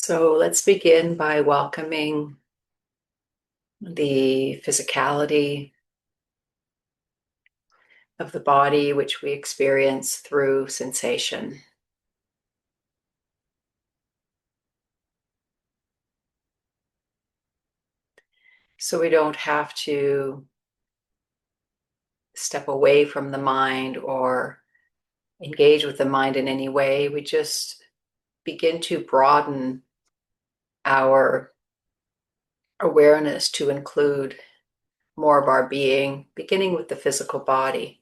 So let's begin by welcoming the physicality of the body, which we experience through sensation. So we don't have to step away from the mind or engage with the mind in any way. We just begin to broaden our awareness to include more of our being, beginning with the physical body.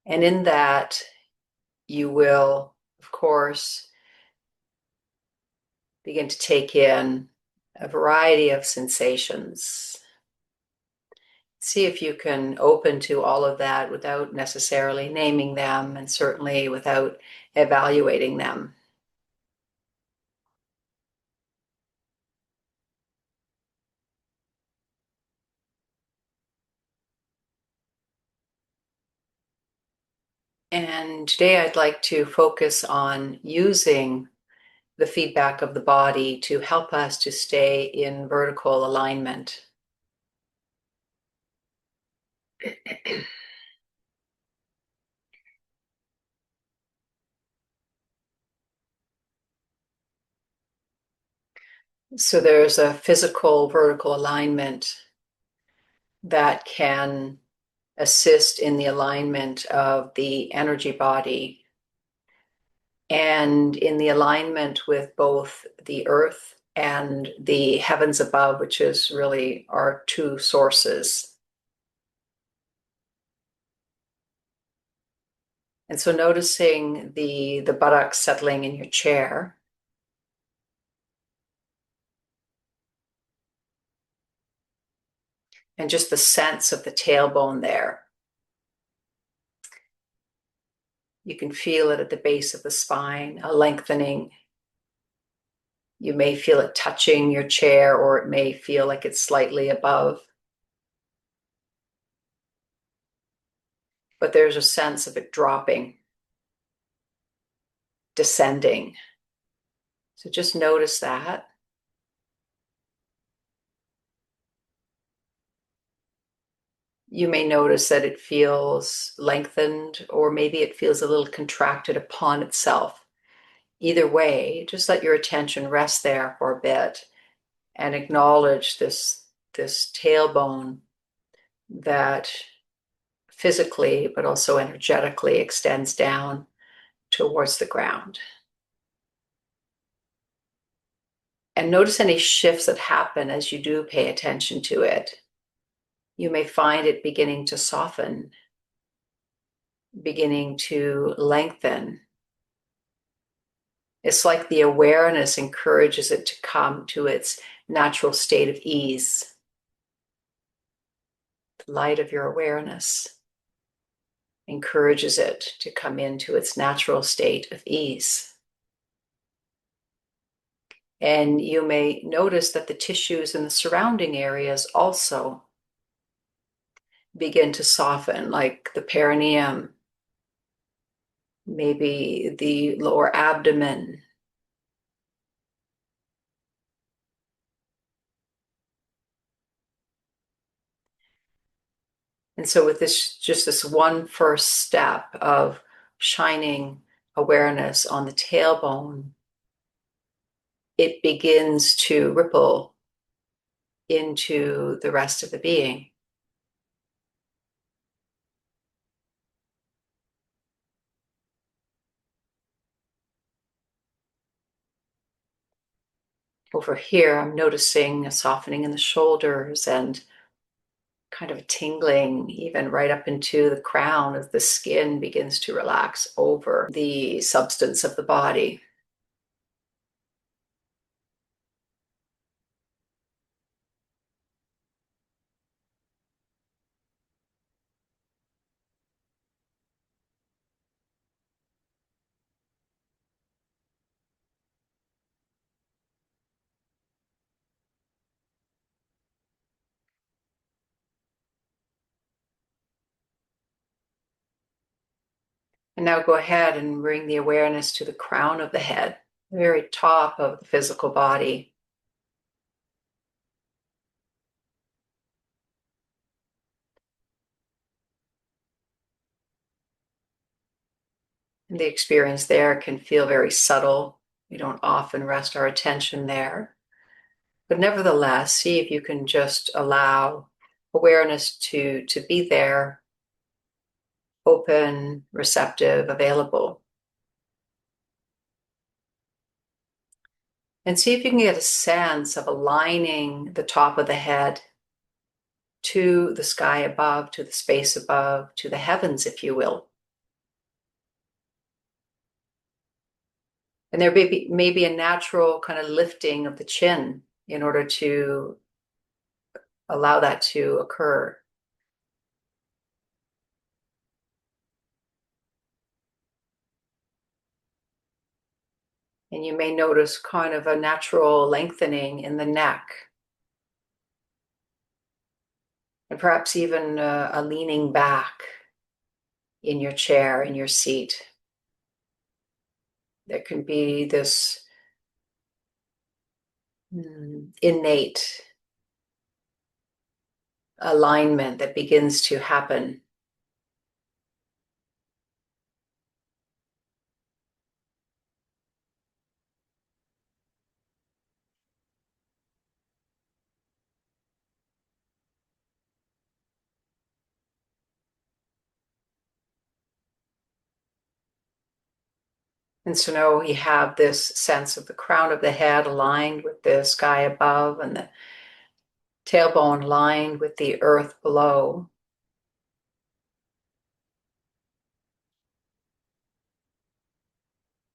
And in that, you will, of course, begin to take in a variety of sensations. See if you can open to all of that without necessarily naming them, and certainly without evaluating them. And today I'd like to focus on using the feedback of the body to help us to stay in vertical alignment. So there's a physical vertical alignment that can assist in the alignment of the energy body and in the alignment with both the earth and the heavens above, which is really our two sources. And so noticing the buttocks settling in your chair. And just the sense of the tailbone there. You can feel it at the base of the spine, a lengthening. You may feel it touching your chair, or it may feel like it's slightly above. But there's a sense of it dropping, descending. So just notice that. You may notice that it feels lengthened, or maybe it feels a little contracted upon itself. Either way, just let your attention rest there for a bit and acknowledge this tailbone that physically, but also energetically extends down towards the ground. And notice any shifts that happen as you do pay attention to it. You may find it beginning to soften, beginning to lengthen. It's like the awareness encourages it to come to its natural state of ease. The light of your awareness encourages it to come into its natural state of ease. And you may notice that the tissues in the surrounding areas also begin to soften, like the perineum, maybe the lower abdomen. And so with this, just this one first step of shining awareness on the tailbone, it begins to ripple into the rest of the being. Over here, I'm noticing a softening in the shoulders and kind of a tingling even right up into the crown as the skin begins to relax over the substance of the body. And And now go ahead and bring the awareness to the crown of the head, the very top of the physical body. And the experience there can feel very subtle. We don't often rest our attention there. But nevertheless, see if you can just allow awareness to be there, open, receptive, available. And see if you can get a sense of aligning the top of the head to the sky above, to the space above, to the heavens, if you will. And there may be a natural kind of lifting of the chin in order to allow that to occur. And you may notice kind of a natural lengthening in the neck. And perhaps even a leaning back in your chair, in your seat. There can be this innate alignment that begins to happen. And so now we have this sense of the crown of the head aligned with the sky above and the tailbone lined with the earth below.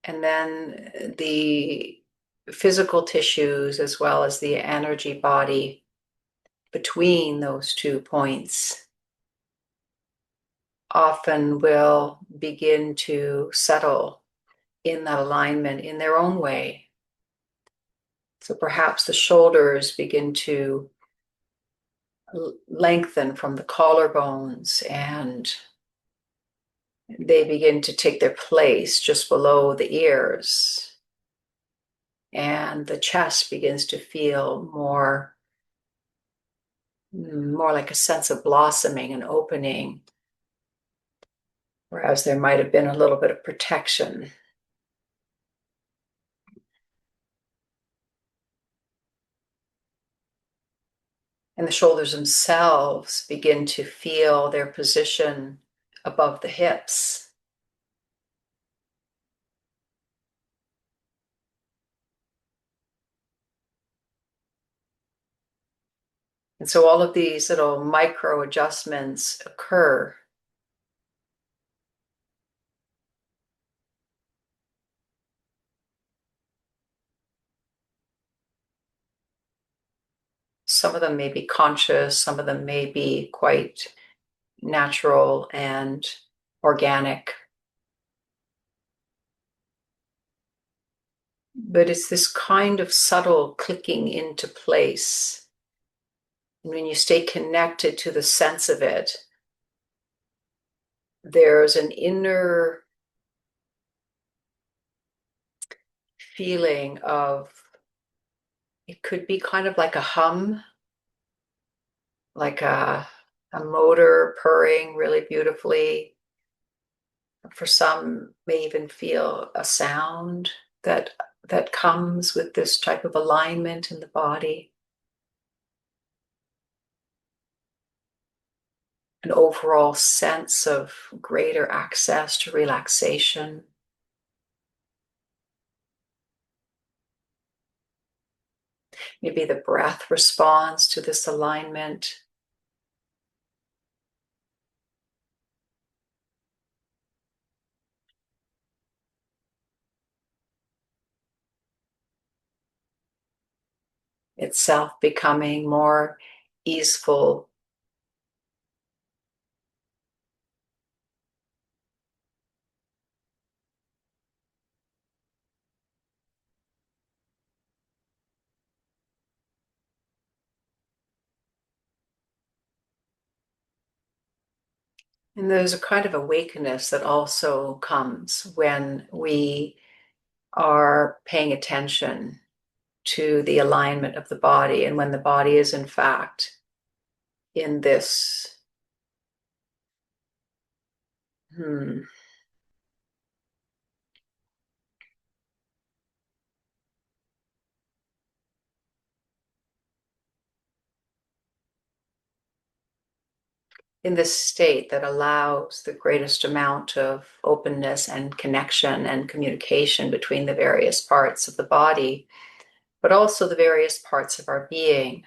And then the physical tissues as well as the energy body between those 2 points often will begin to settle in that alignment in their own way. So perhaps the shoulders begin to lengthen from the collarbones and they begin to take their place just below the ears. And the chest begins to feel more like a sense of blossoming and opening, whereas there might have been a little bit of protection. And the shoulders themselves begin to feel their position above the hips. And so all of these little micro adjustments occur. Some of them may be conscious, some of them may be quite natural and organic. But it's this kind of subtle clicking into place. And when you stay connected to the sense of it, there's an inner feeling of, it could be kind of like a hum, like a motor purring really beautifully. For some, may even feel a sound that comes with this type of alignment in the body. An overall sense of greater access to relaxation. Maybe the breath responds to this alignment. Itself becoming more easeful. And there's a kind of awakeness that also comes when we are paying attention to the alignment of the body, and when the body is in fact in this in this state that allows the greatest amount of openness and connection and communication between the various parts of the body, but also the various parts of our being.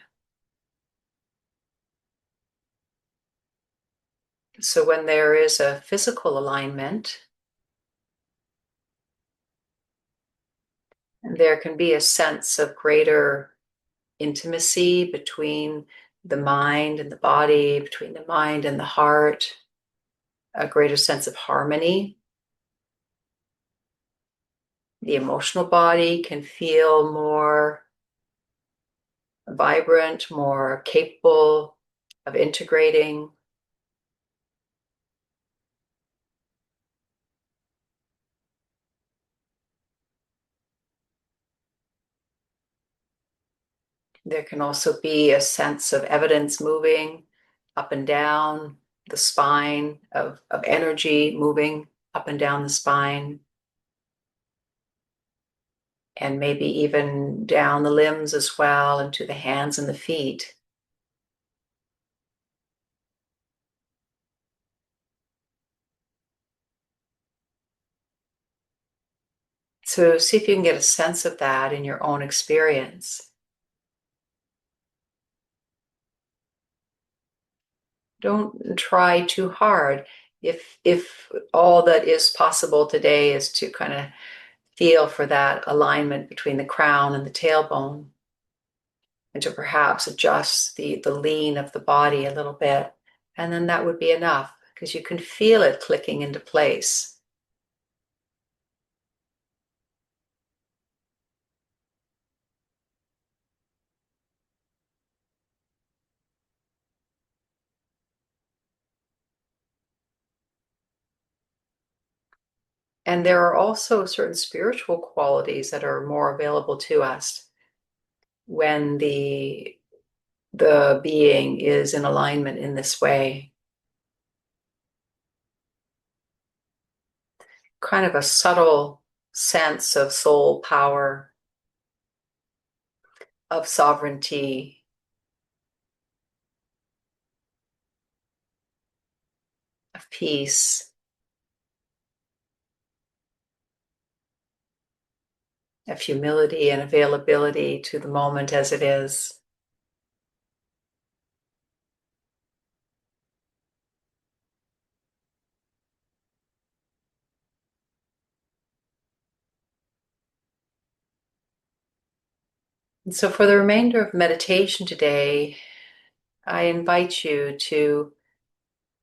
So when there is a physical alignment, there can be a sense of greater intimacy between the mind and the body, between the mind and the heart, a greater sense of harmony. The emotional body can feel more vibrant, more capable of integrating. There can also be a sense of evidence moving up and down the spine, of energy moving up and down the spine, and maybe even down the limbs as well, into the hands and the feet. So see if you can get a sense of that in your own experience. Don't try too hard. If all that is possible today is to kind of feel for that alignment between the crown and the tailbone, and to perhaps adjust the lean of the body a little bit, and then that would be enough, because you can feel it clicking into place. And there are also certain spiritual qualities that are more available to us when the being is in alignment in this way. Kind of a subtle sense of soul power, of sovereignty, of peace, of humility and availability to the moment as it is. And so for the remainder of meditation today, I invite you to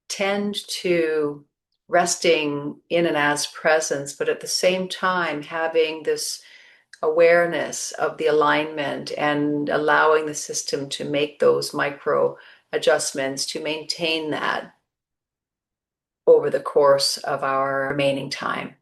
tend to resting in and as presence, but at the same time having this awareness of the alignment and allowing the system to make those micro adjustments to maintain that over the course of our remaining time.